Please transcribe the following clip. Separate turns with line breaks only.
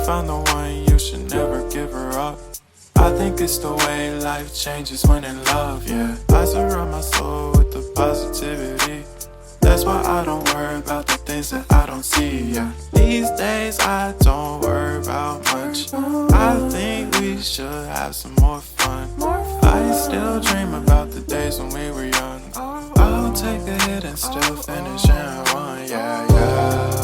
found the one, you should never give her up. I think it's the way life changes when in love, yeah. I surround my soul with the positivity. That's why I don't worry about the things that I don't see, yeah. These days I don't worry about much. I think we should have some more fun. I still dream about the days when we were young. I'll take a hit and still finish and run, yeah, yeah.